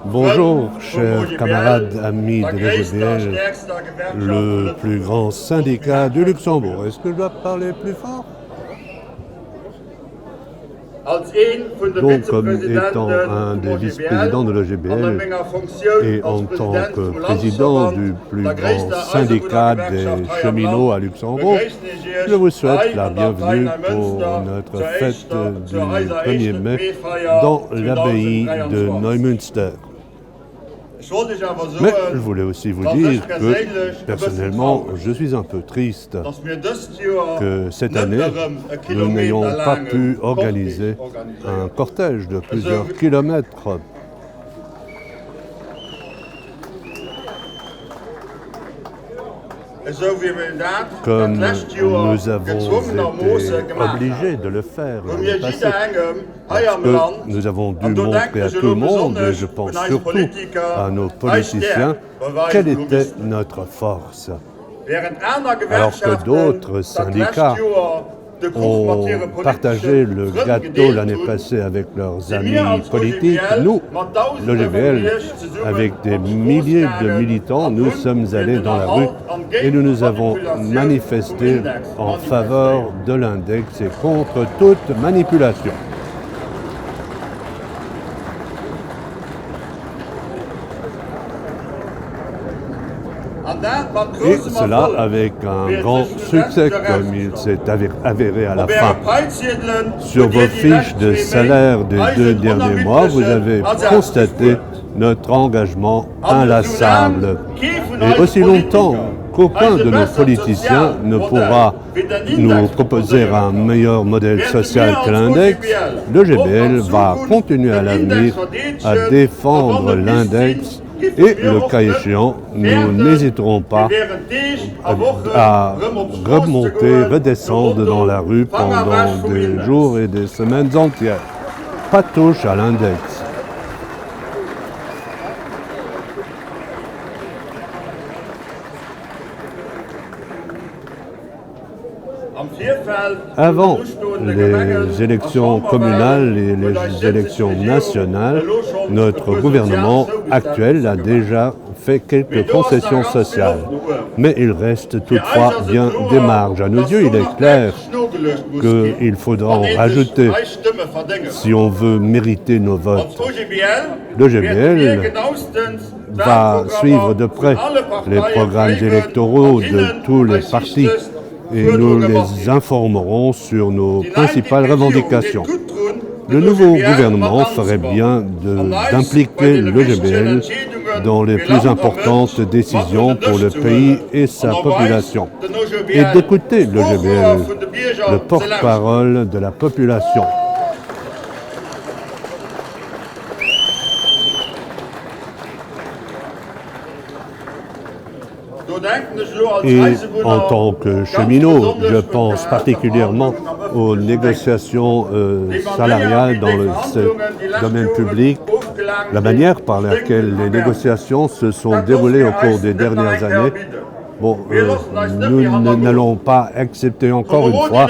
Bonjour, chers camarades, amis de l'EGBL, le plus grand syndicat du Luxembourg. Est-ce que je dois parler plus fort? Donc, comme étant un des vice-présidents de l'EGBL et en tant que président du plus grand syndicat des cheminots à Luxembourg, je vous souhaite la bienvenue pour notre fête du 1er mai dans l'abbaye de Neumünster. Mais je voulais aussi vous dire que, personnellement, je suis un peu triste que cette année, nous n'ayons pas pu organiser un cortège de plusieurs kilomètres. Comme nous avons été obligés de le faire l'année passée, parce que nous avons dû montrer à tout le monde, et je pense surtout à nos politiciens, quelle était notre force. Alors que d'autres syndicats ont partagé le gâteau l'année passée avec leurs amis politiques. Nous, l'EGBL, avec des milliers de militants, nous sommes allés dans la rue et nous avons manifesté en faveur de l'index et contre toute manipulation. Et cela avec un grand succès, comme il s'est avéré à la fin. Sur vos fiches de salaire des 2 derniers mois, vous avez constaté notre engagement inlassable. Et aussi longtemps qu'aucun de nos politiciens ne pourra nous proposer un meilleur modèle social que l'index, l'EGBL va continuer à l'avenir à défendre l'index. Et le cas échéant, nous n'hésiterons pas à remonter, redescendre dans la rue pendant des jours et des semaines entières. Pas de touche à l'index. Avant les élections communales et les élections nationales, notre gouvernement actuel a déjà fait quelques concessions sociales. Mais il reste toutefois bien des marges. À nos yeux, il est clair qu'il faudra en rajouter si on veut mériter nos votes. L'EGBL va suivre de près les programmes électoraux de tous les partis et nous les informerons sur nos principales revendications. Le nouveau gouvernement ferait bien d'impliquer l'EGBL dans les plus importantes décisions pour le pays et sa population et d'écouter l'EGBL, le porte-parole de la population. Et en tant que cheminot, je pense particulièrement aux négociations salariales dans le domaine public, la manière par laquelle les négociations se sont déroulées au cours des dernières années. Bon, nous n'allons pas accepter encore une fois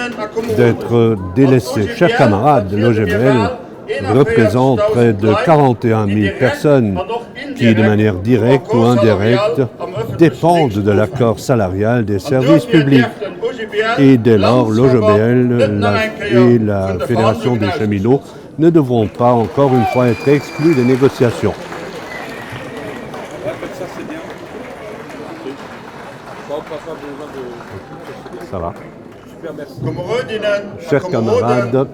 d'être délaissés. Chers camarades, l'EGBL représente près de 41 000 personnes qui, de manière directe ou indirecte, dépendent de l'accord salarial des services publics. Et dès lors, l'EGBL et la Fédération des cheminots ne devront pas encore une fois être exclus des négociations. Ça va. Chers camarades,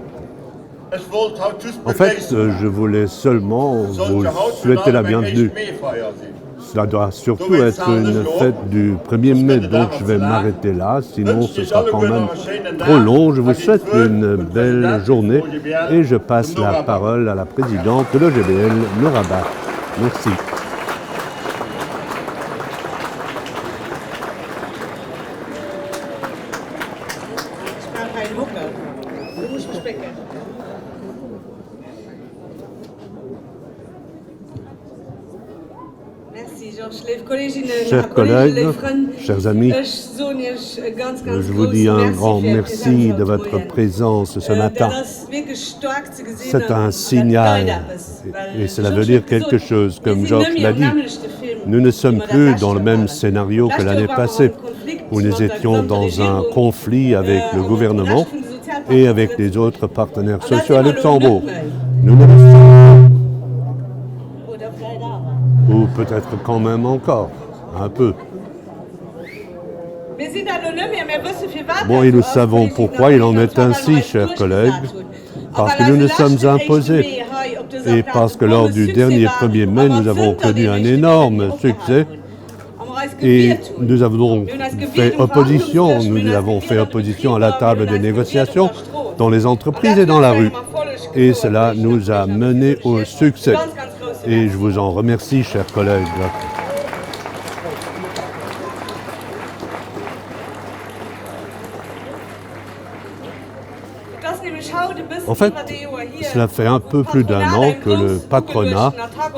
en fait, je voulais seulement vous souhaiter la bienvenue. Cela doit surtout être une fête du 1er mai, donc je vais m'arrêter là, sinon ce sera quand même trop long. Je vous souhaite une belle journée et je passe la parole à la présidente de l'EGBL, Nora Bach. Merci. Chers collègues, chers amis, je vous dis un grand merci de votre présence ce matin. C'est un signal et cela veut dire quelque chose. Comme Georges l'a dit, nous ne sommes plus dans le même scénario que l'année passée, où nous étions dans un conflit avec le gouvernement et avec les autres partenaires sociaux à Luxembourg. Nous ne le sommes pas. Ou peut-être quand même encore, un peu. Bon, et nous savons pourquoi il en est ainsi, chers collègues, parce que nous nous sommes imposés et parce que lors du dernier 1er mai, nous avons connu un énorme succès et nous avons fait opposition, à la table des négociations dans les entreprises et dans la rue. Et cela nous a menés au succès. Et je vous en remercie, chers collègues. En fait, cela fait un peu plus d'1 an que le patronat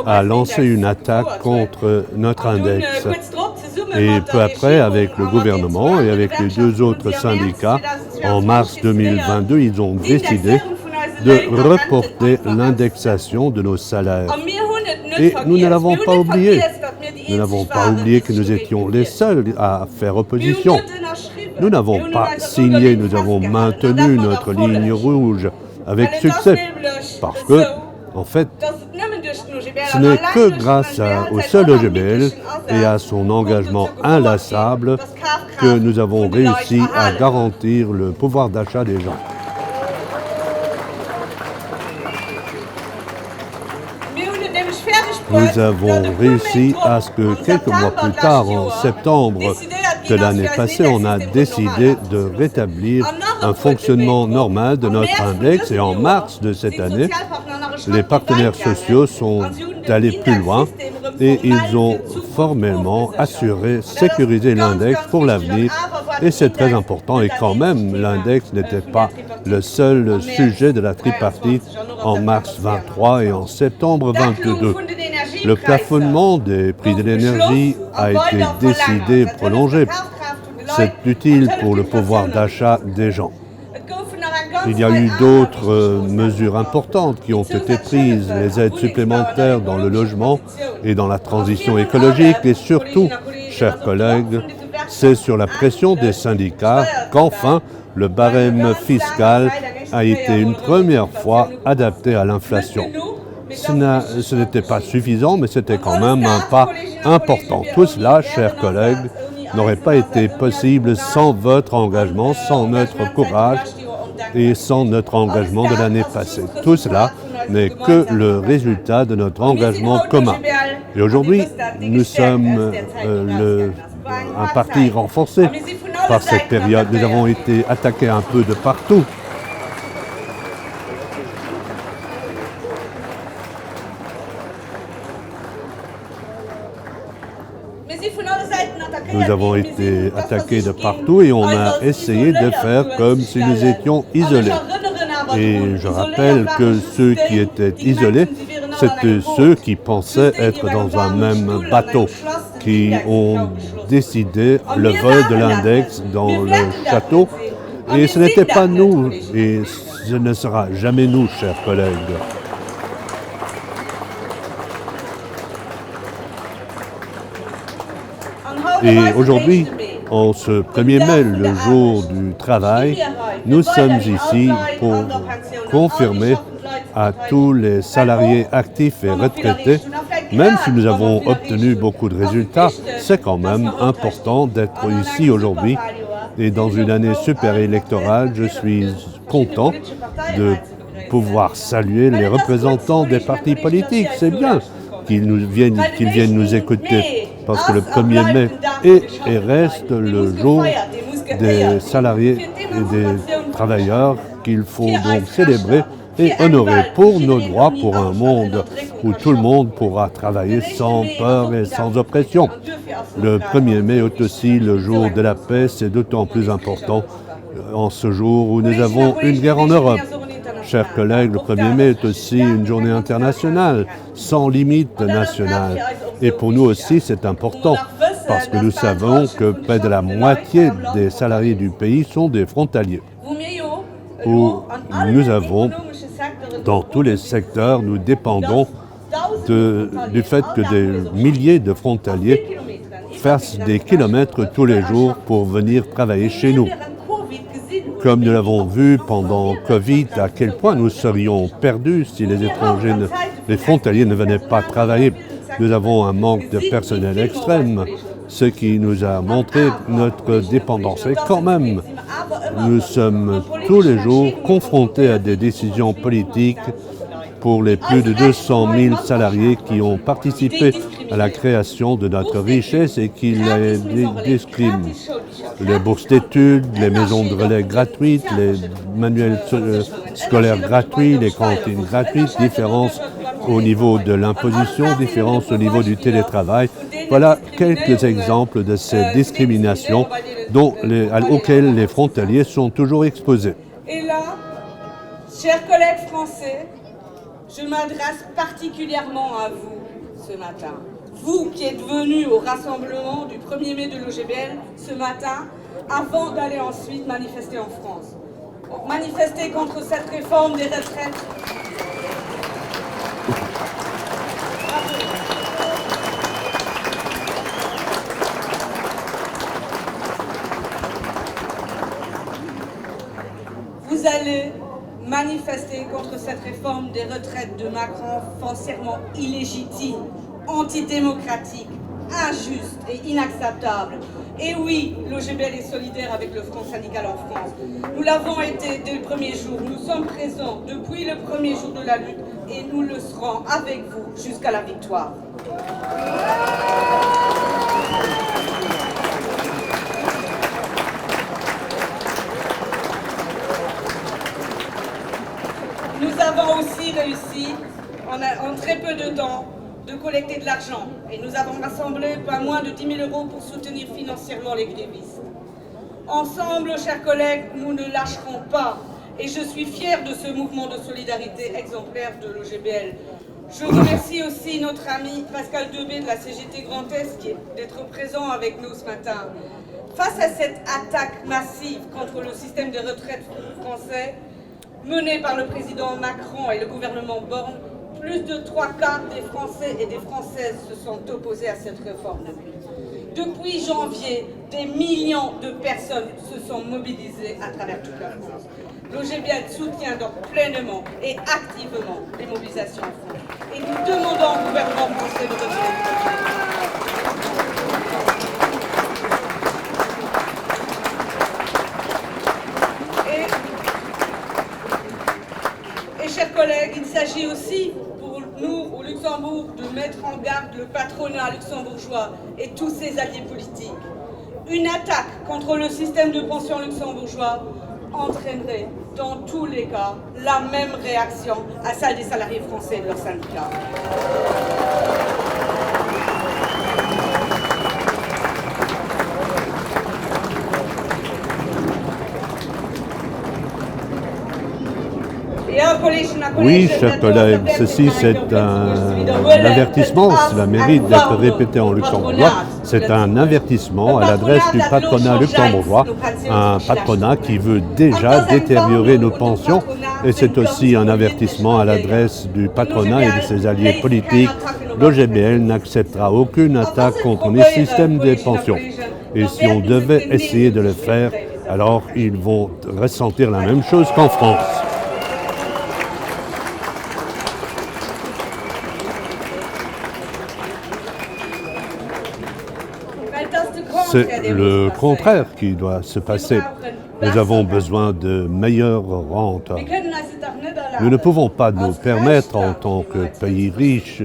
a lancé une attaque contre notre index. Et peu après, avec le gouvernement et avec les 2 autres syndicats, en mars 2022, ils ont décidé de reporter l'indexation de nos salaires. Et nous ne l'avons pas oublié. Nous n'avons pas oublié que nous étions les seuls à faire opposition. Nous n'avons pas signé, nous avons maintenu notre ligne rouge avec succès. Parce que, en fait, ce n'est que grâce au seul OGBL et à son engagement inlassable que nous avons réussi à garantir le pouvoir d'achat des gens. Nous avons réussi à ce que quelques mois plus tard, en septembre de l'année passée, on a décidé de rétablir un fonctionnement normal de notre index et en mars de cette année, les partenaires sociaux sont allés plus loin et ils ont formellement sécurisé l'index pour l'avenir et c'est très important et quand même l'index n'était pas le seul sujet de la tripartite en mars 23 et en septembre 22. Le plafonnement des prix de l'énergie a été décidé et prolongé. C'est utile pour le pouvoir d'achat des gens. Il y a eu d'autres mesures importantes qui ont été prises, les aides supplémentaires dans le logement et dans la transition écologique et surtout, chers collègues, c'est sur la pression des syndicats qu'enfin le barème fiscal a été une première fois adapté à l'inflation. Ce n'était pas suffisant, mais c'était quand même un pas important. Tout cela, chers collègues, n'aurait pas été possible sans votre engagement, sans notre courage et sans notre engagement de l'année passée. Tout cela n'est que le résultat de notre engagement commun. Et aujourd'hui, nous sommes un parti renforcé par cette période. Nous avons été attaqués un peu de partout. Nous avons été attaqués de partout et on a essayé de faire comme si nous étions isolés. Et je rappelle que ceux qui étaient isolés, c'était ceux qui pensaient être dans un même bateau, qui ont décidé le vol de l'index dans le château. Et ce n'était pas nous, et ce ne sera jamais nous, chers collègues. Et aujourd'hui, en ce 1er mai, le jour du travail, nous sommes ici pour confirmer à tous les salariés actifs et retraités, même si nous avons obtenu beaucoup de résultats, c'est quand même important d'être ici aujourd'hui. Et dans une année super électorale, je suis content de pouvoir saluer les représentants des partis politiques. C'est bien qu'ils viennent nous écouter. Parce que le 1er mai est et reste le jour des salariés et des travailleurs qu'il faut donc célébrer et honorer pour nos droits, pour un monde où tout le monde pourra travailler sans peur et sans oppression. Le 1er mai est aussi le jour de la paix, c'est d'autant plus important en ce jour où nous avons une guerre en Europe. Chers collègues, le 1er mai est aussi une journée internationale, sans limite nationale. Et pour nous aussi, c'est important parce que nous savons que près de la moitié des salariés du pays sont des frontaliers. Où nous avons, dans tous les secteurs, nous dépendons du fait que des milliers de frontaliers fassent des kilomètres tous les jours pour venir travailler chez nous. Comme nous l'avons vu pendant Covid, à quel point nous serions perdus si les frontaliers ne venaient pas travailler. Nous avons un manque de personnel extrême, ce qui nous a montré notre dépendance. Et quand même, nous sommes tous les jours confrontés à des décisions politiques pour les plus de 200 000 salariés qui ont participé à la création de notre richesse et qui les discriminent. Les bourses d'études, les maisons de relais gratuites, les manuels scolaires gratuits, les cantines gratuites, différences au niveau de l'imposition, différences au niveau du télétravail. Voilà quelques exemples de ces discriminations auxquelles les frontaliers sont toujours exposés. Et là, chers collègues français, je m'adresse particulièrement à vous ce matin. Vous qui êtes venus au rassemblement du 1er mai de l'OGBL ce matin, avant d'aller ensuite manifester en France. Donc, manifester contre cette réforme des retraites. Vous allez manifester contre cette réforme des retraites de Macron foncièrement illégitime, antidémocratique, injuste et inacceptable. Et oui, l'OGBL est solidaire avec le Front syndical en France. Nous l'avons été dès le premier jour. Nous sommes présents depuis le premier jour de la lutte et nous le serons avec vous jusqu'à la victoire. Nous avons aussi réussi, en très peu de temps, de collecter de l'argent. Et nous avons rassemblé pas moins de 10 000 € pour soutenir financièrement les grévistes. Ensemble, chers collègues, nous ne lâcherons pas. Et je suis fière de ce mouvement de solidarité exemplaire de l'OGBL. Je remercie aussi notre ami Pascal Debé de la CGT Grand Est d'être présent avec nous ce matin. Face à cette attaque massive contre le système de retraite français, menée par le président Macron et le gouvernement Borne, plus de 3/4 des Français et des Françaises se sont opposés à cette réforme. Depuis janvier, des millions de personnes se sont mobilisées à travers toute la France. L'OGBL soutient donc pleinement et activement les mobilisations en France. Et nous demandons au gouvernement français de retirer le projet. Chers collègues, il s'agit aussi pour nous au Luxembourg de mettre en garde le patronat luxembourgeois et tous ses alliés politiques. Une attaque contre le système de pension luxembourgeois entraînerait dans tous les cas la même réaction à celle des salariés français et de leurs syndicats. Oui, chers collègues, ceci c'est un avertissement, cela mérite d'être répété en luxembourgeois. C'est un avertissement à l'adresse du patronat luxembourgeois, un patronat qui veut déjà détériorer nos pensions. Et c'est aussi un avertissement à l'adresse du patronat et de ses alliés politiques. L'OGBL n'acceptera aucune attaque contre les systèmes des pensions. Et si on devait essayer de le faire, alors ils vont ressentir la même chose qu'en France. C'est le contraire qui doit se passer. Nous avons besoin de meilleures rentes. Nous ne pouvons pas nous permettre, en tant que pays riche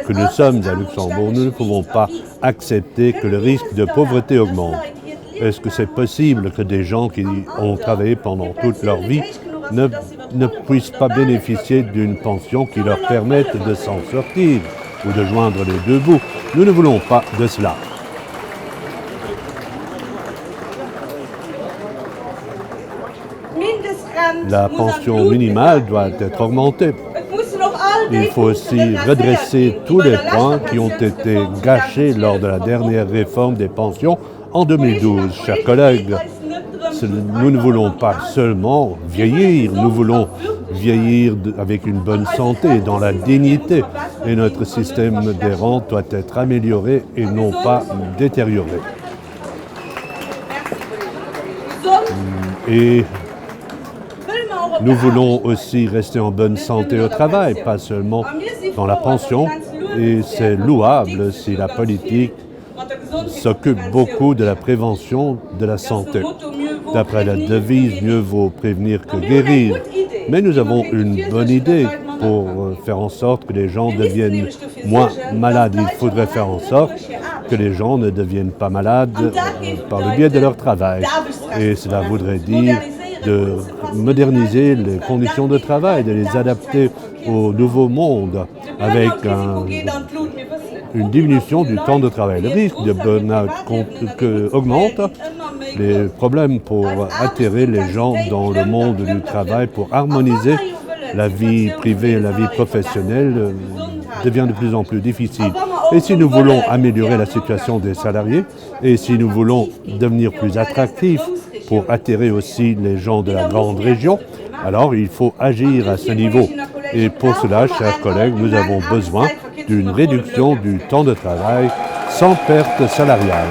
que nous sommes à Luxembourg, nous ne pouvons pas accepter que le risque de pauvreté augmente. Est-ce que c'est possible que des gens qui ont travaillé pendant toute leur vie ne puissent pas bénéficier d'une pension qui leur permette de s'en sortir ou de joindre les deux bouts? Nous ne voulons pas de cela. La pension minimale doit être augmentée. Il faut aussi redresser tous les points qui ont été gâchés lors de la dernière réforme des pensions en 2012. Chers collègues, nous ne voulons pas seulement vieillir, nous voulons vieillir avec une bonne santé, dans la dignité. Et notre système des rentes doit être amélioré et non pas détérioré. Et nous voulons aussi rester en bonne santé au travail, pas seulement dans la pension. Et c'est louable si la politique s'occupe beaucoup de la prévention de la santé. D'après la devise, mieux vaut prévenir que guérir. Mais nous avons une bonne idée pour faire en sorte que les gens deviennent moins malades. Il faudrait faire en sorte que les gens ne deviennent pas malades par le biais de leur travail. Et cela voudrait dire de moderniser les conditions de travail, de les adapter au nouveau monde avec une diminution du temps de travail. Le risque de burn-out augmente. Les problèmes pour attirer les gens dans le monde du travail, pour harmoniser la vie privée et la vie professionnelle devient de plus en plus difficile. Et si nous voulons améliorer la situation des salariés et si nous voulons devenir plus attractifs pour attirer aussi les gens de la grande région, alors il faut agir à ce niveau. Et pour cela, chers collègues, nous avons besoin d'une réduction du temps de travail sans perte salariale.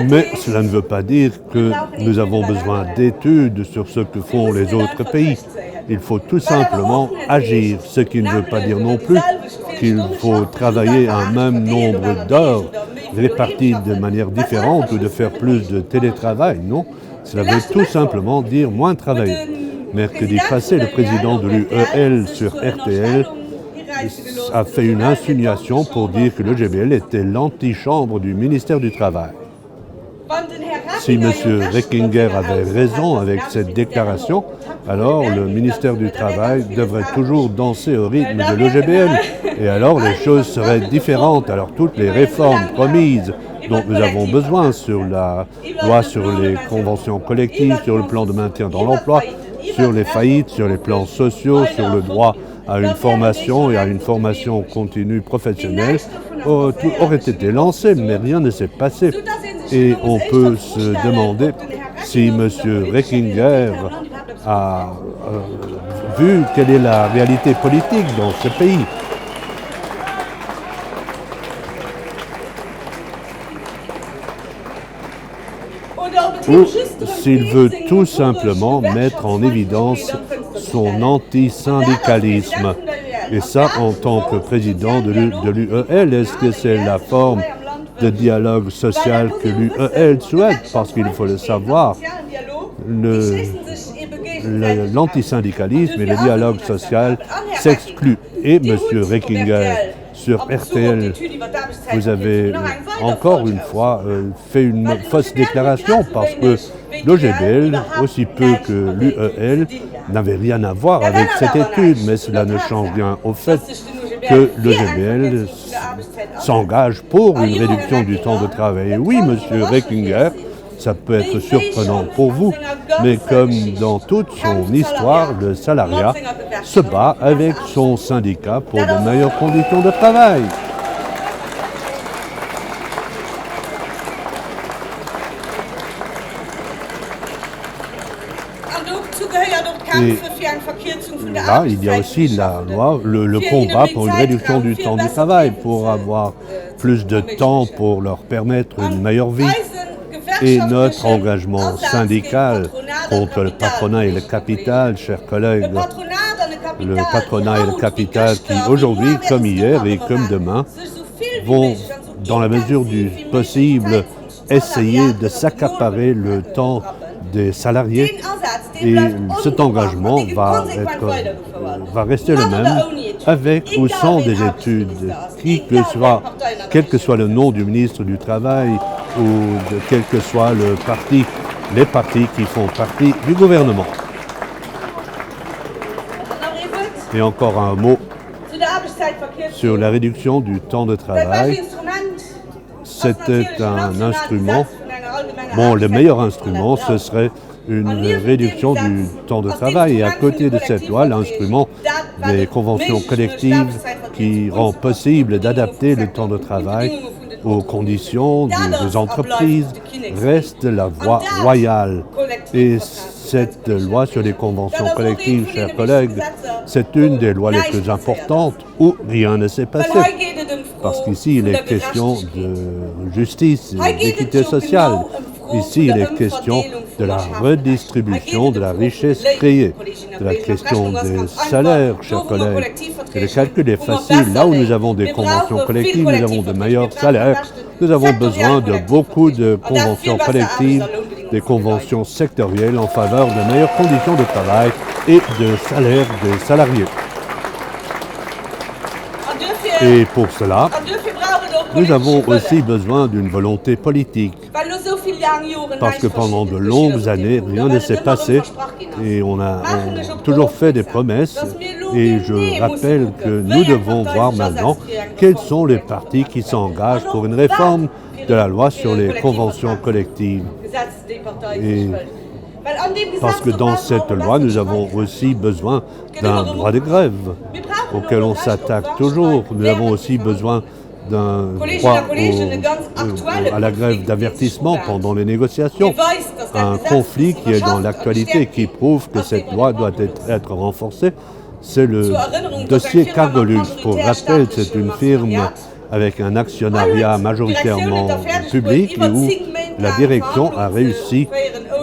Mais cela ne veut pas dire que nous avons besoin d'études sur ce que font les autres pays. Il faut tout simplement agir, ce qui ne veut pas dire non plus qu'il faut travailler un même nombre d'heures réparties de manière différente ou de faire plus de télétravail. Non, cela veut tout simplement dire moins travailler. Mercredi passé, le président de l'UEL sur RTL a fait une insinuation pour dire que le GBL était l'antichambre du ministère du Travail. Si M. Reckinger avait raison avec cette déclaration, alors le ministère du Travail devrait toujours danser au rythme de l'OGBL. Et alors les choses seraient différentes. Alors toutes les réformes promises dont nous avons besoin sur la loi sur les conventions collectives, sur le plan de maintien dans l'emploi, sur les faillites, sur les plans sociaux, sur le droit à une formation et à une formation continue professionnelle, tout aurait été lancé, mais rien ne s'est passé. Et on peut se demander si M. Reckinger a vu quelle est la réalité politique dans ce pays. Ou s'il veut tout simplement mettre en évidence son antisyndicalisme. Et ça, en tant que président de l'UEL, est-ce que c'est la forme de dialogue social que l'UEL souhaite? Parce qu'il faut le savoir, l'antisyndicalisme et le dialogue social s'excluent. Et M. Reckinger, sur RTL, vous avez encore une fois fait une fausse déclaration parce que l'OGBL, aussi peu que l'UEL, n'avait rien à voir avec cette étude, mais cela ne change rien au fait que l'OGBL s'engage pour une réduction du temps de travail. Et oui, M. Reckinger, ça peut être surprenant pour vous, mais comme dans toute son histoire, le salariat se bat avec son syndicat pour de meilleures conditions de travail. Et là, il y a aussi la loi, le combat pour une réduction du temps du travail, pour avoir plus de temps pour leur permettre une meilleure vie. Et notre engagement syndical contre le patronat et le capital, chers collègues, le patronat et le capital qui aujourd'hui, comme hier et comme demain, vont, dans la mesure du possible, essayer de s'accaparer le temps des salariés. Et cet engagement va rester le même, avec ou sans des études, quel que soit le nom du ministre du Travail ou quel que soit les partis qui font partie du gouvernement. Et encore un mot sur la réduction du temps de travail. c'était un instrument, bon, le meilleur instrument, ce serait une réduction du temps de travail. Et à côté de cette loi, l'instrument des conventions collectives qui rend possible d'adapter le temps de travail aux conditions des entreprises reste la voie royale. Et cette loi sur les conventions collectives, chers collègues, c'est une des lois les plus importantes où rien ne s'est passé. Parce qu'ici, il est question de justice et d'équité sociale. Ici, il est question de la redistribution de la richesse créée, de la question des salaires, chers collègues. Et le calcul est facile. Là où nous avons des conventions collectives, nous avons de meilleurs salaires. Nous avons besoin de beaucoup de conventions collectives, des conventions sectorielles en faveur de meilleures conditions de travail et de salaires des salariés. Et pour cela, nous avons aussi besoin d'une volonté politique. Parce que pendant de longues années, rien ne s'est passé et on a toujours fait des promesses. Et je rappelle que nous devons voir maintenant quels sont les partis qui s'engagent pour une réforme de la loi sur les conventions collectives. Et parce que dans cette loi, nous avons aussi besoin d'un droit de grève auquel on s'attaque toujours. Nous avons aussi besoin d'un droit à la grève d'avertissement pendant les négociations. Un conflit qui est dans l'actualité qui prouve que cette loi doit être renforcée. C'est le dossier Cargolux. Pour rappel, c'est une firme avec un actionnariat majoritairement public où la direction a réussi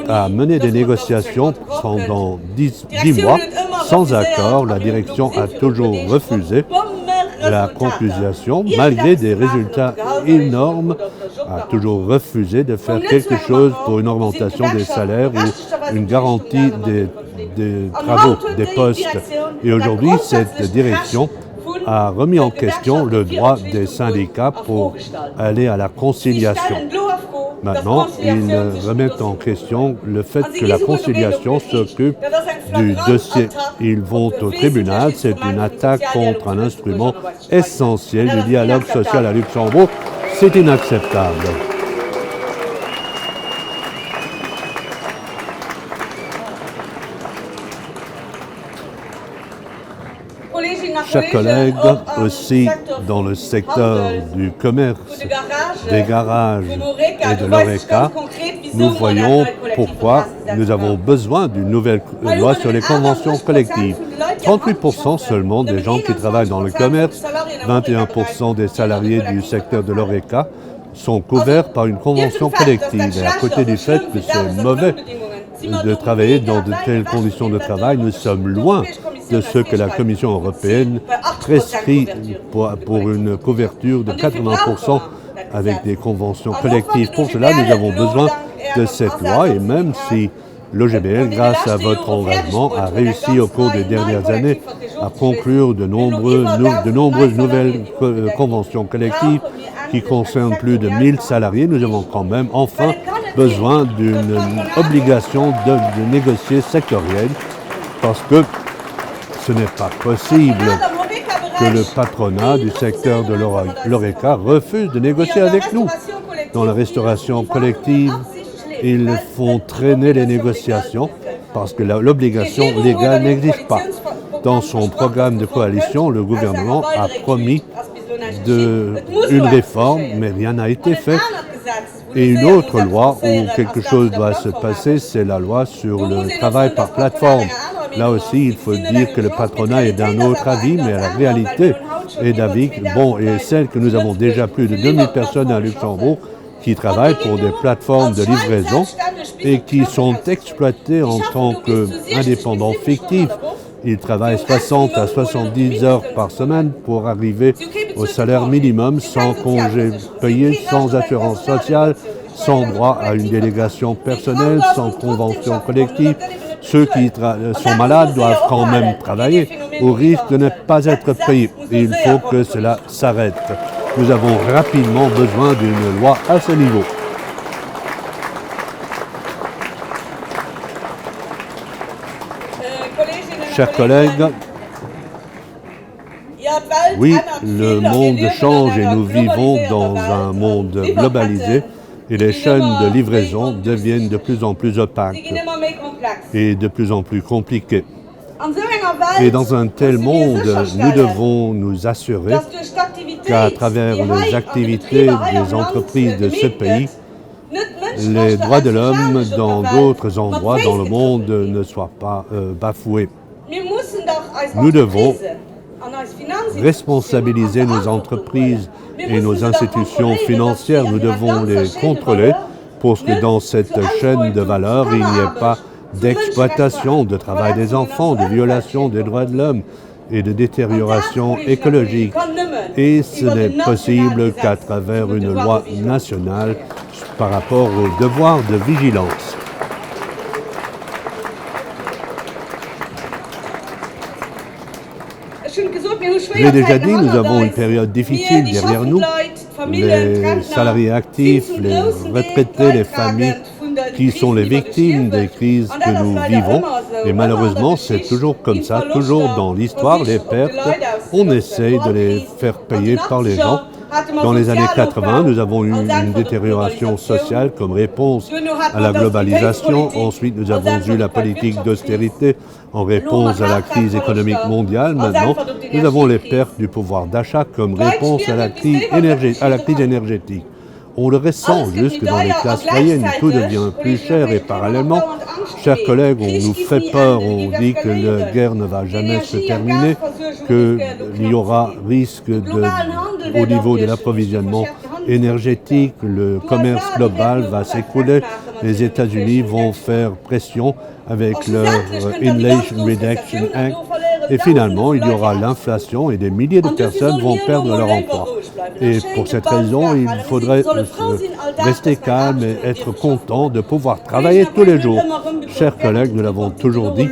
à mener des négociations pendant 10 mois sans accord. La direction a toujours refusé la conclusion, malgré des résultats énormes, a toujours refusé de faire quelque chose pour une augmentation des salaires ou une garantie des travaux, des postes. Et aujourd'hui, cette direction a remis en question le droit des syndicats pour aller à la conciliation. Maintenant, ils remettent en question le fait que la conciliation s'occupe du dossier. Ils vont au tribunal. C'est une attaque contre un instrument essentiel du dialogue social à Luxembourg. C'est inacceptable. Chers collègues, aussi dans le secteur du commerce, des garages et de l'ORECA, nous voyons pourquoi nous avons besoin d'une nouvelle loi sur les conventions collectives. 38% seulement des gens qui travaillent dans le commerce, 21% des salariés du secteur de l'ORECA sont couverts par une convention collective. Et à côté du fait que c'est mauvais de travailler dans de telles conditions de travail, nous sommes loin de ce que la Commission européenne prescrit pour une couverture de 80% avec des conventions collectives. Pour cela, nous avons besoin de cette loi et même si l'OGBL, grâce à votre engagement, a réussi au cours des dernières années à conclure de nombreuses nouvelles conventions collectives qui concernent plus de 1000 salariés, nous avons quand même enfin besoin d'une obligation de négocier sectorielle parce que ce n'est pas possible que le patronat du secteur de l'ORECA refuse de négocier avec nous. Dans la restauration collective, ils font traîner les négociations parce que l'obligation légale n'existe pas. Dans son programme de coalition, le gouvernement a promis une réforme, mais rien n'a été fait. Et une autre loi où quelque chose doit se passer, c'est la loi sur le travail par plateforme. Là aussi, il faut dire que le patronat est d'un autre avis, mais la réalité est d'avis, et celle que nous avons déjà plus de 2000 personnes à Luxembourg qui travaillent pour des plateformes de livraison et qui sont exploitées en tant qu'indépendants fictifs. Ils travaillent 60 à 70 heures par semaine pour arriver au salaire minimum, sans congé payé, sans assurance sociale, sans droit à une délégation personnelle, sans convention collective. Ceux qui sont malades doivent quand même travailler au risque de ne pas être payés. Et il faut que cela s'arrête. Nous avons rapidement besoin d'une loi à ce niveau. Chers collègues, Oui, le monde change et nous vivons dans un monde globalisé et les chaînes de livraison deviennent de plus en plus opaques et de plus en plus compliquées. Et dans un tel monde, nous devons nous assurer qu'à travers les activités des entreprises de ce pays, les droits de l'homme dans d'autres endroits dans le monde ne soient pas bafoués. Nous devons responsabiliser nos entreprises et nos institutions financières. Nous devons les contrôler pour que dans cette chaîne de valeur, il n'y ait pas d'exploitation, de travail des enfants, de violation des droits de l'homme et de détérioration écologique. Et ce n'est possible qu'à travers une loi nationale par rapport au devoir de vigilance. Je l'ai déjà dit, nous avons une période difficile derrière nous. Les salariés actifs, les retraités, les familles qui sont les victimes des crises que nous vivons. Et malheureusement, c'est toujours comme ça, toujours dans l'histoire, les pertes, on essaye de les faire payer par les gens. Dans les années 80, nous avons eu une détérioration sociale comme réponse à la globalisation. Ensuite, nous avons eu la politique d'austérité en réponse à la crise économique mondiale. Maintenant, nous avons les pertes du pouvoir d'achat comme réponse à la crise énergétique. On le ressent jusque dans les classes moyennes, tout devient plus cher et parallèlement, chers collègues, on nous fait peur, on dit que la guerre ne va jamais se terminer, qu'il y aura risque au niveau de l'approvisionnement énergétique, le commerce global va s'écrouler, les États-Unis vont faire pression avec leur Inflation Reduction Act et finalement il y aura l'inflation et des milliers de personnes vont perdre leur emploi. Et pour cette raison, il faudrait rester calme et être content de pouvoir travailler tous les jours. Chers collègues, nous l'avons toujours dit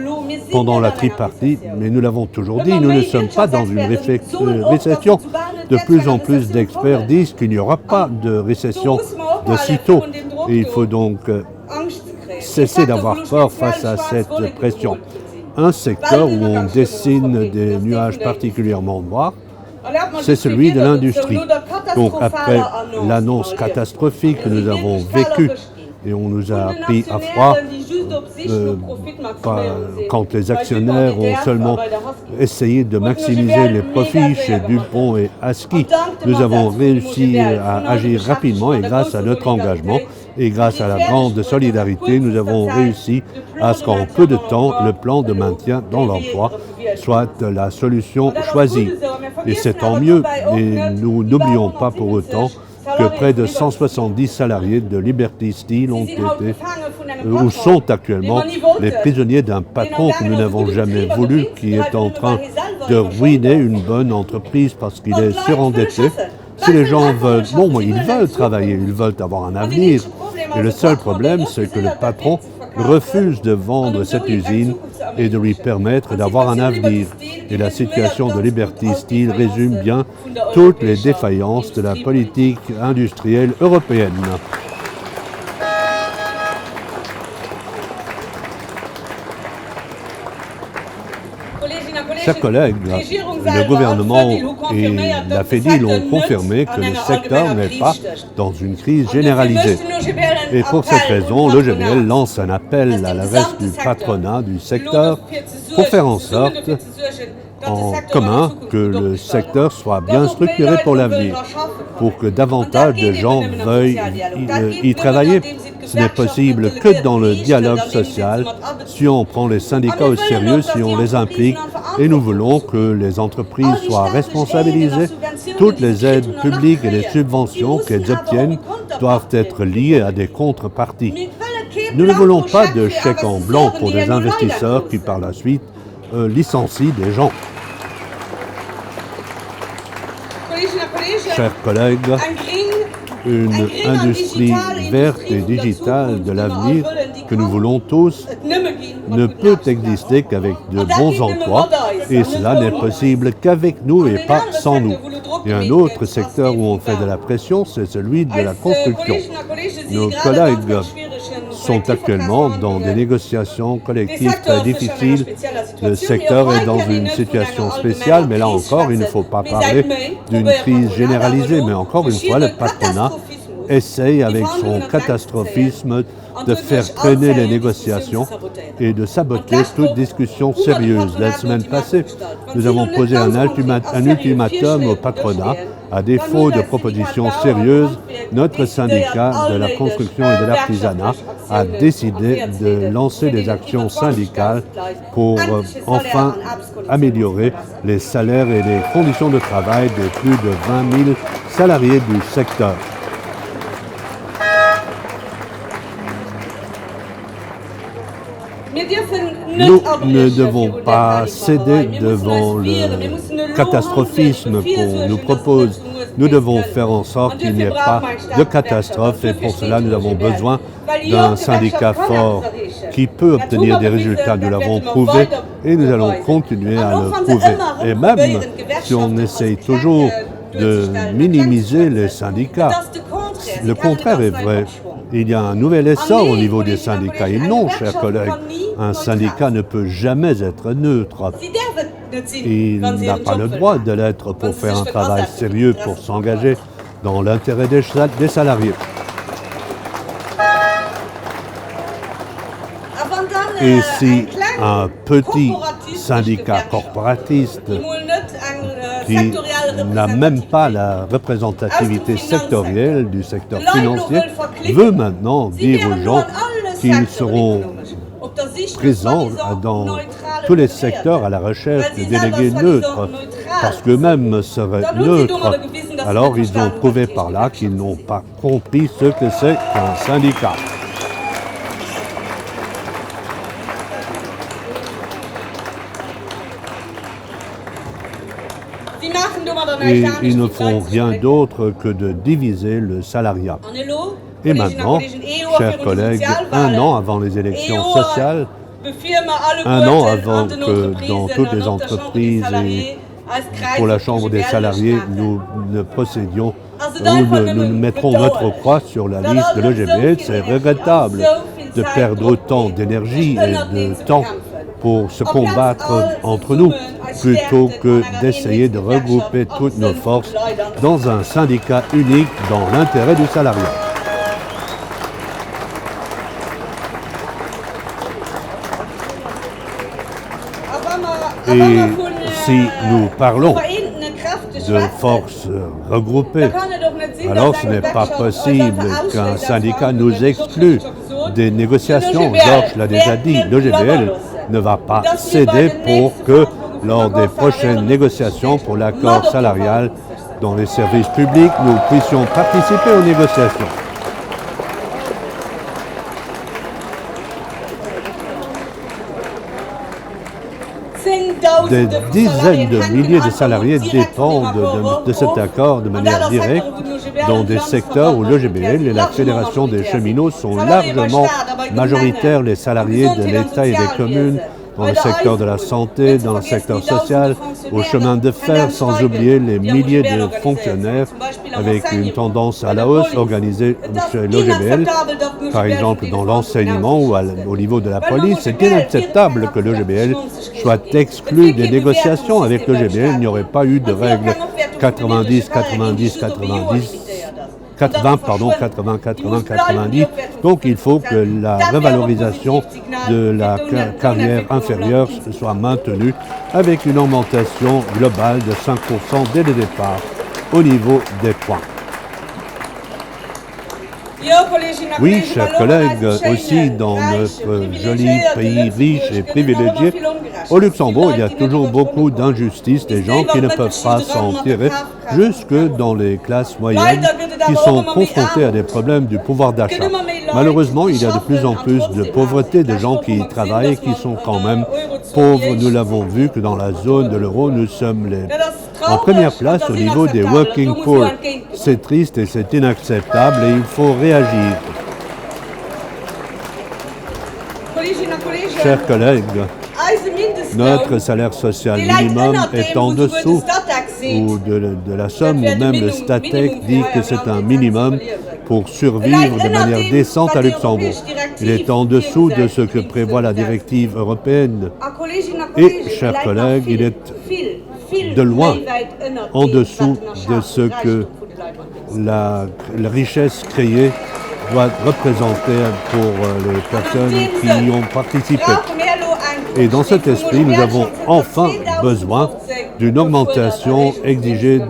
pendant la tripartite, mais nous l'avons toujours dit, nous ne sommes pas dans une récession. De plus en plus d'experts disent qu'il n'y aura pas de récession de sitôt. Et il faut donc cesser d'avoir peur face à cette pression. Un secteur où on dessine des nuages particulièrement noirs, c'est celui de l'industrie. Donc après l'annonce catastrophique que nous avons vécue, et on nous a pris à froid quand les actionnaires ont seulement essayé de maximiser les profits chez Dupont et Husky. Nous avons réussi à agir rapidement et grâce à notre engagement et grâce à la grande solidarité, nous avons réussi à ce qu'en peu de temps, le plan de maintien dans l'emploi soit la solution choisie. Et c'est tant mieux, et nous n'oublions pas pour autant que près de 170 salariés de Liberty Steel ont été ou sont actuellement les prisonniers d'un patron que nous n'avons jamais voulu, qui est en train de ruiner une bonne entreprise parce qu'il est surendetté. Si les gens veulent, ils veulent travailler, ils veulent avoir un avenir. Et le seul problème, c'est que le patron refuse de vendre cette usine et de lui permettre d'avoir un avenir. Et la situation de Liberty Steel résume bien toutes les défaillances de la politique industrielle européenne. Chers collègues, le gouvernement et la FEDIL ont confirmé que le secteur n'est pas dans une crise généralisée. Et pour cette raison, le GBL lance un appel à la reste du patronat du secteur pour faire en sorte, en commun, que le secteur soit bien structuré pour l'avenir, pour que davantage de gens veuillent y travailler. Ce n'est possible que dans le dialogue social, si on prend les syndicats au sérieux, si on les implique, et nous voulons que les entreprises soient responsabilisées. Toutes les aides publiques et les subventions qu'elles obtiennent doivent être liées à des contreparties. Nous ne voulons pas de chèques en blanc pour des investisseurs qui par la suite licencient des gens. Chers collègues, une industrie verte et digitale de l'avenir que nous voulons tous ne peut exister qu'avec de bons emplois et cela n'est possible qu'avec nous et pas sans nous. Et un autre secteur où on fait de la pression, c'est celui de la construction. Nos collègues sont actuellement dans des négociations collectives très difficiles. Le secteur est dans une situation spéciale, mais là encore, il ne faut pas parler d'une crise généralisée. Mais encore une fois, le patronat essaye avec son catastrophisme de faire traîner les négociations et de saboter toute discussion sérieuse. La semaine passée, nous avons posé un ultimatum au patronat. À défaut de propositions sérieuses, notre syndicat de la construction et de l'artisanat a décidé de lancer des actions syndicales pour enfin améliorer les salaires et les conditions de travail des plus de 20 000 salariés du secteur. Nous ne devons pas céder devant le catastrophisme qu'on nous propose. Nous devons faire en sorte qu'il n'y ait pas de catastrophe et pour cela nous avons besoin d'un syndicat fort qui peut obtenir des résultats. Nous l'avons prouvé et nous allons continuer à le prouver. Et même si on essaye toujours de minimiser les syndicats, le contraire est vrai. Il y a un nouvel essor au niveau des syndicats. Et non, chers collègues, un syndicat ne peut jamais être neutre. Il n'a pas le droit de l'être pour faire un travail sérieux, pour s'engager dans l'intérêt des salariés. Et si un petit syndicat corporatiste qui n'a même pas la représentativité sectorielle du secteur financier veut maintenant dire aux gens qu'ils seront présents dans tous les secteurs à la recherche de délégués neutres, parce qu'eux-mêmes seraient neutres, alors ils ont prouvé par là qu'ils n'ont pas compris ce que c'est qu'un syndicat. Et ils ne font rien d'autre que de diviser le salariat. Et maintenant, chers collègues, un an avant les élections sociales, un an avant que dans toutes les entreprises et pour la Chambre des salariés, nous ne procédions, nous mettrons notre croix sur la liste de l'EGBL, c'est regrettable de perdre autant d'énergie et de temps pour se combattre entre nous, plutôt que d'essayer de regrouper toutes nos forces dans un syndicat unique dans l'intérêt du salariat. Et si nous parlons de forces regroupées, alors ce n'est pas possible qu'un syndicat nous exclue des négociations. Georges l'a déjà dit, l'EGBL ne va pas céder pour que, lors des prochaines négociations pour l'accord salarial dans les services publics, nous puissions participer aux négociations. Des dizaines de milliers de salariés dépendent de cet accord de manière directe dans des secteurs où l'EGBL et la Fédération des cheminots sont largement majoritaires, les salariés de l'État et des communes, dans le secteur de la santé, dans le secteur social, au chemin de fer, sans oublier les milliers de fonctionnaires avec une tendance à la hausse organisée chez l'EGBL, par exemple dans l'enseignement ou au niveau de la police. C'est inacceptable que l'EGBL soit exclu des négociations. Avec l'EGBL, il n'y aurait pas eu de règle 90, 90, 90, 80, 90. Donc il faut que la revalorisation de la carrière inférieure soit maintenue avec une augmentation globale de 5% dès le départ au niveau des points. Oui, chers collègues, aussi dans notre joli pays riche et privilégié, au Luxembourg, il y a toujours beaucoup d'injustices, des gens qui ne peuvent pas s'en tirer, jusque dans les classes moyennes qui sont confrontées à des problèmes du pouvoir d'achat. Malheureusement, il y a de plus en plus de pauvreté, de gens qui travaillent et qui sont quand même pauvres. Nous l'avons vu que dans la zone de l'euro, nous sommes en première place au niveau des working poor. C'est triste et c'est inacceptable et il faut réagir. Chers collègues, notre salaire social minimum est en dessous ou de la somme, ou même le Statec dit que c'est un minimum pour survivre de manière décente à Luxembourg. Il est en dessous de ce que prévoit la directive européenne. Et, chers collègues, il est de loin en dessous de ce que la richesse créée doit représenter pour les personnes qui y ont participé. Et dans cet esprit, nous avons enfin besoin d'une augmentation exigée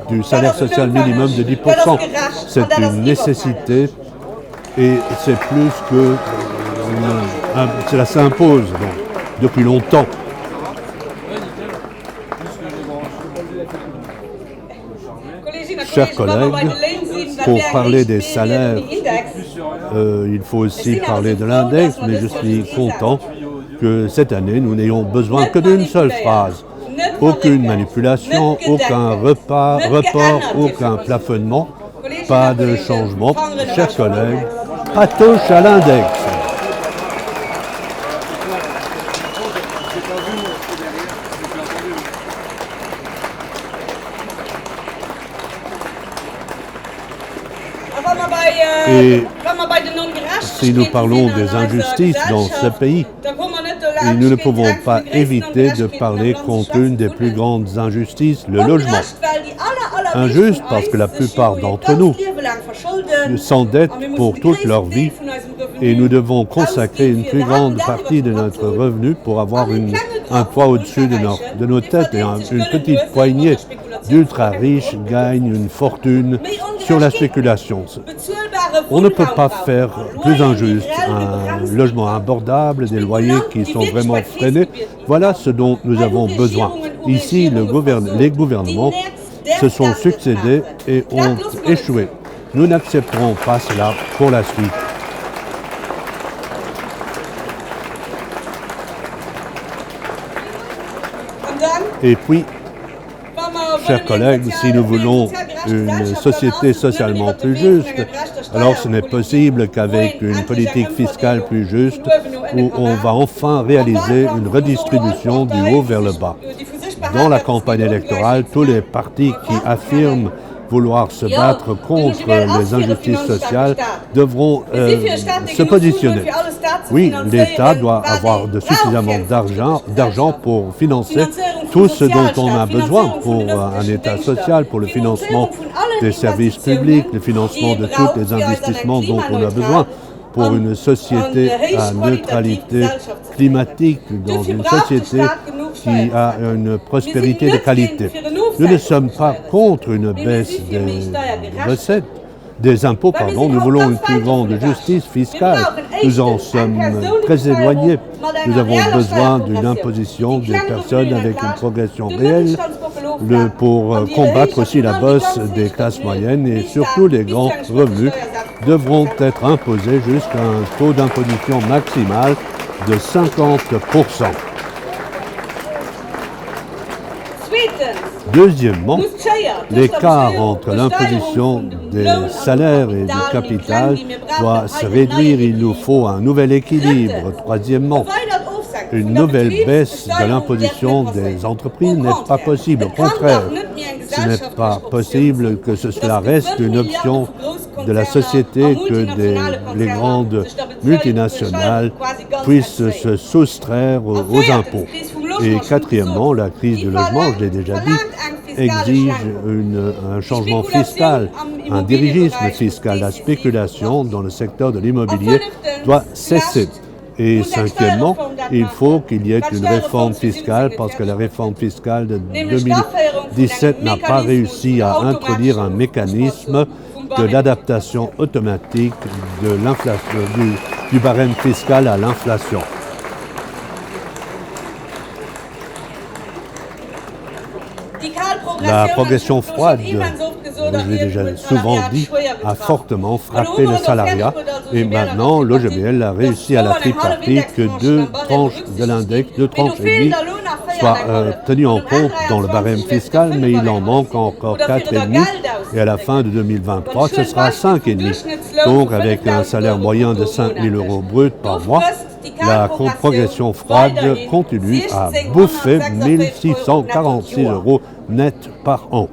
du salaire social minimum de 10%. C'est une nécessité et c'est plus que cela s'impose depuis longtemps. Chers collègues, pour parler des salaires, il faut aussi parler de l'index, mais je suis content que cette année, nous n'ayons besoin que d'une seule phrase. Aucune manipulation, aucun report, aucun plafonnement, pas de changement. Chers collègues, pas touche à l'index. Et si nous parlons des injustices dans ce pays, nous ne pouvons pas éviter de parler contre une des plus grandes injustices, le logement. Injuste parce que la plupart d'entre nous s'endettent pour toute leur vie et nous devons consacrer une plus grande partie de notre revenu pour avoir un toit au-dessus de nos têtes et une petite poignée d'ultra riches gagnent une fortune sur la spéculation. On ne peut pas faire plus injuste un logement abordable, des loyers qui sont vraiment freinés. Voilà ce dont nous avons besoin. Ici, les gouvernements se sont succédés et ont échoué. Nous n'accepterons pas cela pour la suite. Et puis, chers collègues, si nous voulons une société socialement plus juste, alors ce n'est possible qu'avec une politique fiscale plus juste, où on va enfin réaliser une redistribution du haut vers le bas. Dans la campagne électorale, tous les partis qui affirment vouloir se battre contre les injustices sociales devront se positionner. Oui, l'État doit avoir suffisamment d'argent pour financer tout ce dont on a besoin pour un État social, pour le financement des services publics, le financement de tous les investissements dont on a besoin, pour une société à neutralité climatique, dans une société qui a une prospérité de qualité. Nous ne sommes pas contre une baisse des impôts, nous voulons une plus grande justice fiscale. Nous en sommes très éloignés. Nous avons besoin d'une imposition des personnes avec une progression réelle pour combattre aussi la bosse des classes moyennes et surtout les grands revenus devront être imposés jusqu'à un taux d'imposition maximal de 50%. Deuxièmement, l'écart entre l'imposition des salaires et du capital doit se réduire. Il nous faut un nouvel équilibre. Troisièmement, une nouvelle baisse de l'imposition des entreprises n'est pas possible. Au contraire, ce n'est pas possible que cela reste une option de la société que les grandes multinationales puissent se soustraire aux impôts. Et quatrièmement, la crise du logement, je l'ai déjà dit, exige un changement fiscal, un dirigisme fiscal. La spéculation dans le secteur de l'immobilier doit cesser. Et cinquièmement, il faut qu'il y ait une réforme fiscale parce que la réforme fiscale de 2017 n'a pas réussi à introduire un mécanisme de l'adaptation automatique de l'inflation, du barème fiscal à l'inflation. La progression froide, je l'ai déjà souvent dit, a fortement frappé le salariat et maintenant l'OGBL a réussi à la tripartite que 2 tranches de l'index, 2 tranches et demie, soient tenues en compte dans le barème fiscal, mais il en manque encore 4,5 et à la fin de 2023, ce sera 5,5. Donc avec un salaire moyen de 5 000 € brut par mois, la progression froide continue à bouffer 1646 € net par an.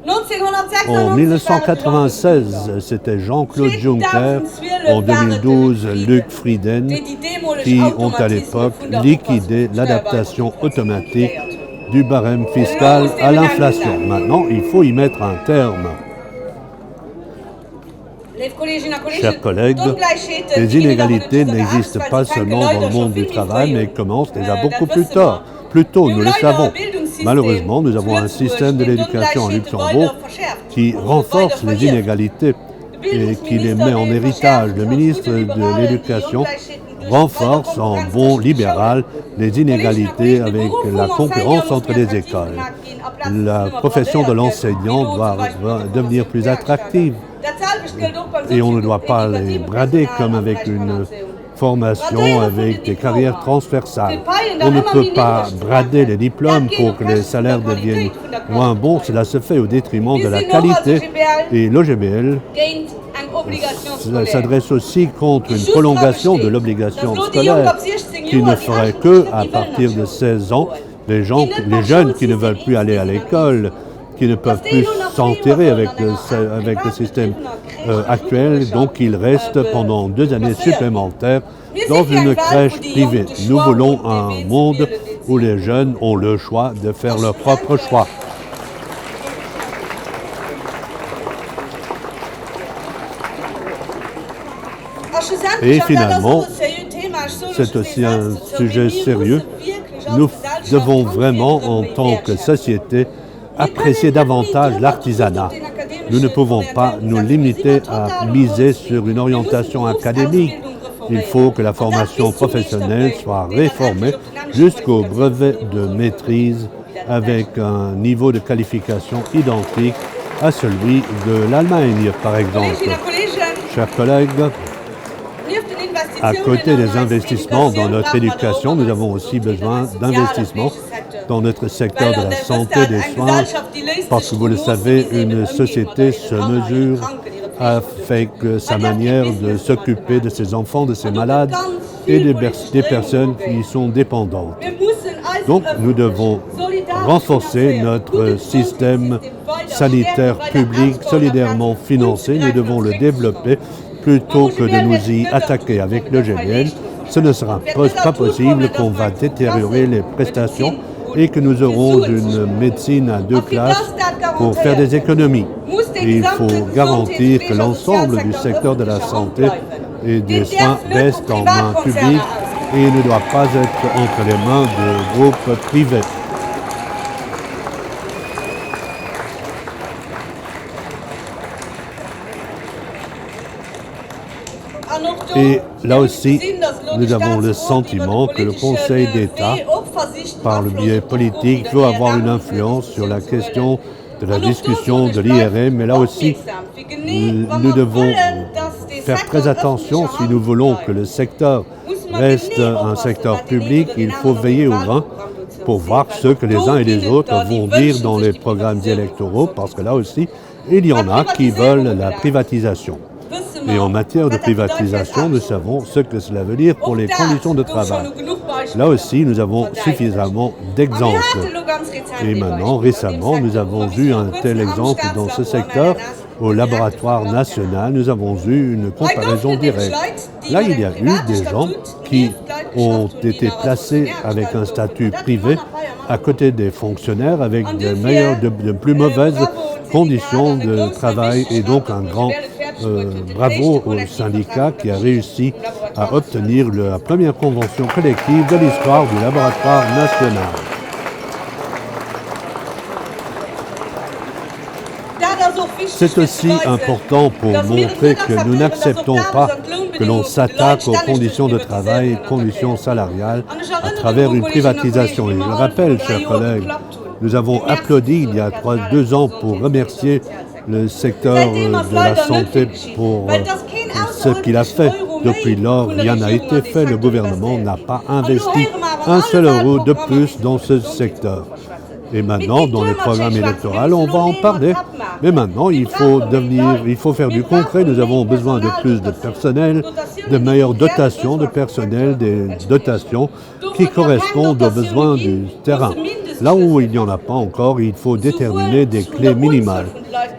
En 1996, c'était Jean-Claude Juncker, en 2012, Luc Frieden, qui ont à l'époque liquidé l'adaptation automatique du barème fiscal à l'inflation. Maintenant, il faut y mettre un terme. Chers collègues, les inégalités n'existent pas seulement dans le monde du travail, mais commencent déjà beaucoup plus tôt, nous le savons. Malheureusement, nous avons un système de l'éducation en Luxembourg qui renforce les inégalités et qui les met en héritage. Le ministre de l'Éducation renforce en bon libéral les inégalités avec la concurrence entre les écoles. La profession de l'enseignant doit devenir plus attractive et on ne doit pas les brader comme avec une formation avec des carrières transversales. On ne peut pas brader les diplômes pour que les salaires deviennent moins bons. Cela se fait au détriment de la qualité. Et l'OGBL s'adresse aussi contre une prolongation de l'obligation scolaire qui ne ferait que, à partir de 16 ans, les jeunes qui ne veulent plus aller à l'école, qui ne peuvent plus s'enterrer avec le système actuel, donc ils restent pendant 2 années supplémentaires dans une crèche privée. Nous voulons un monde où les jeunes ont le choix de faire leur propre choix. Et finalement, c'est aussi un sujet sérieux. Nous devons vraiment, en tant que société, apprécier davantage l'artisanat. Nous ne pouvons pas nous limiter à miser sur une orientation académique. Il faut que la formation professionnelle soit réformée jusqu'au brevet de maîtrise avec un niveau de qualification identique à celui de l'Allemagne, par exemple. Chers collègues, à côté des investissements dans notre éducation, nous avons aussi besoin d'investissements dans notre secteur de la santé, des soins, parce que vous le savez, une société se mesure avec sa manière de s'occuper de ses enfants, de ses malades et des personnes qui sont dépendantes. Donc, nous devons renforcer notre système sanitaire public solidairement financé. Nous devons le développer plutôt que de nous y attaquer avec le GBL. Ce ne sera pas possible qu'on va détériorer les prestations et que nous aurons une médecine à 2 classes pour faire des économies. Et il faut garantir que l'ensemble du secteur de la santé et des soins reste en main publique et ne doit pas être entre les mains de groupes privés. Et là aussi, nous avons le sentiment que le Conseil d'État, par le biais politique, veut avoir une influence sur la question de la discussion de l'IRM, mais là aussi, nous devons faire très attention si nous voulons que le secteur reste un secteur public. Il faut veiller au grain pour voir ce que les uns et les autres vont dire dans les programmes électoraux, parce que là aussi, il y en a qui veulent la privatisation. Et en matière de privatisation, nous savons ce que cela veut dire pour les conditions de travail. Là aussi, nous avons suffisamment d'exemples. Et maintenant, récemment, nous avons vu un tel exemple dans ce secteur. Au laboratoire national, nous avons eu une comparaison directe. Là, il y a eu des gens qui ont été placés avec un statut privé à côté des fonctionnaires avec de plus mauvaises conditions de travail et donc un grand bravo au syndicat qui a réussi à obtenir la première convention collective de l'histoire du laboratoire national. C'est aussi important pour montrer que nous n'acceptons pas que l'on s'attaque aux conditions de travail et conditions salariales à travers une privatisation. Et je le rappelle, chers collègues, nous avons applaudi il y a 2 ans pour remercier le secteur de la santé pour ce qu'il a fait. Depuis lors, rien n'a été fait. Le gouvernement n'a pas investi un seul euro de plus dans ce secteur. Et maintenant, dans le programme électoral, on va en parler. Mais maintenant, il faut faire du concret. Nous avons besoin de plus de personnel, de meilleures dotations de personnel, des dotations qui correspondent aux besoins du terrain. Là où il n'y en a pas encore, il faut déterminer des clés minimales,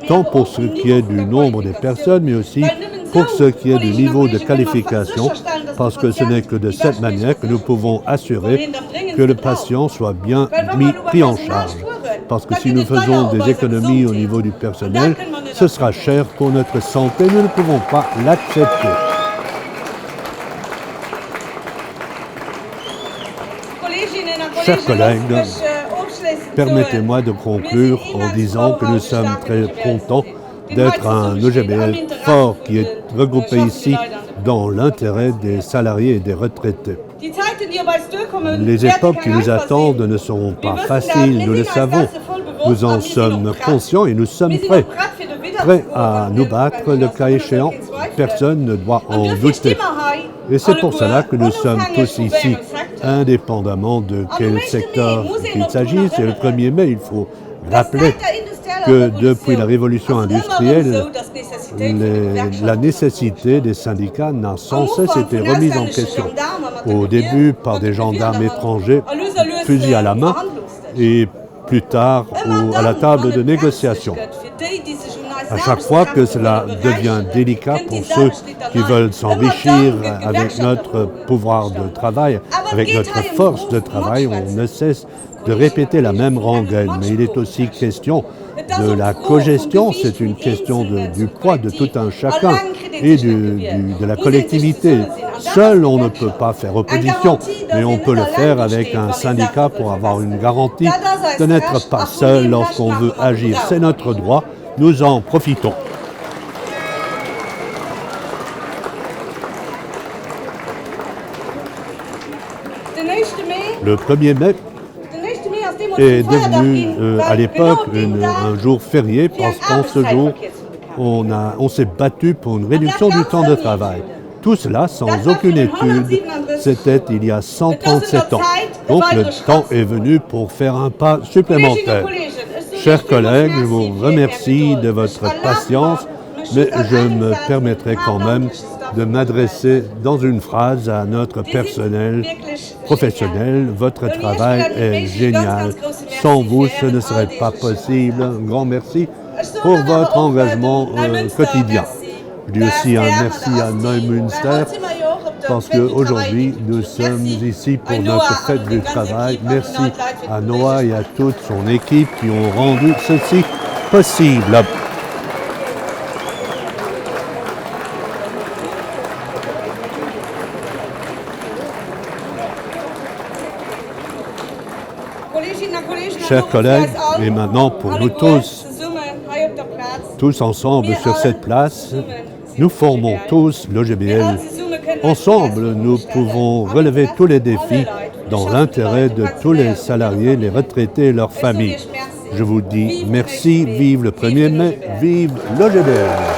tant pour ce qui est du nombre des personnes, mais aussi pour ce qui est du niveau de qualification, parce que ce n'est que de cette manière que nous pouvons assurer que le patient soit bien pris en charge. Parce que si nous faisons des économies au niveau du personnel, ce sera cher pour notre santé. Nous ne pouvons pas l'accepter. Chers collègues, permettez-moi de conclure en disant que nous sommes très contents d'être un OGBL fort qui est regroupé ici dans l'intérêt des salariés et des retraités. Les époques qui nous attendent ne seront pas faciles, nous le savons. Nous en sommes conscients et nous sommes prêts à nous battre le cas échéant. Personne ne doit en douter. Et c'est pour cela que nous sommes tous ici, indépendamment de quel secteur il s'agisse. C'est le 1er mai, il faut rappeler que depuis la révolution industrielle, la nécessité des syndicats n'a sans cesse été remise en question. Au début par des gendarmes étrangers, fusil à la main, et plus tard à la table de négociation. À chaque fois que cela devient délicat pour ceux qui veulent s'enrichir avec notre pouvoir de travail, avec notre force de travail, on ne cesse de répéter la même rengaine. Mais il est aussi question de la cogestion, c'est une question du poids de tout un chacun et de la collectivité. Seul, on ne peut pas faire opposition, mais on peut le faire avec un syndicat pour avoir une garantie de n'être pas seul lorsqu'on veut agir. C'est notre droit, nous en profitons. Le 1er mai est devenu à l'époque un jour férié parce qu'en ce jour, on s'est battu pour une réduction du temps de travail. Tout cela sans aucune étude, c'était il y a 137 ans. Donc le temps est venu pour faire un pas supplémentaire. Chers collègues, je vous remercie de votre patience, mais je me permettrai quand même de m'adresser dans une phrase à notre personnel professionnel. Votre travail est génial. Sans vous, ce ne serait pas possible. Un grand merci pour votre engagement quotidien. Je dis aussi un merci à Neumünster parce qu'aujourd'hui, nous sommes ici pour notre fête du travail. Merci à Noah et à toute son équipe qui ont rendu ceci possible. Chers collègues, et maintenant pour nous tous ensemble sur cette place, nous formons tous l'OGBL. Ensemble, nous pouvons relever tous les défis dans l'intérêt de tous les salariés, les retraités et leurs familles. Je vous dis merci, vive le 1er mai, vive l'OGBL.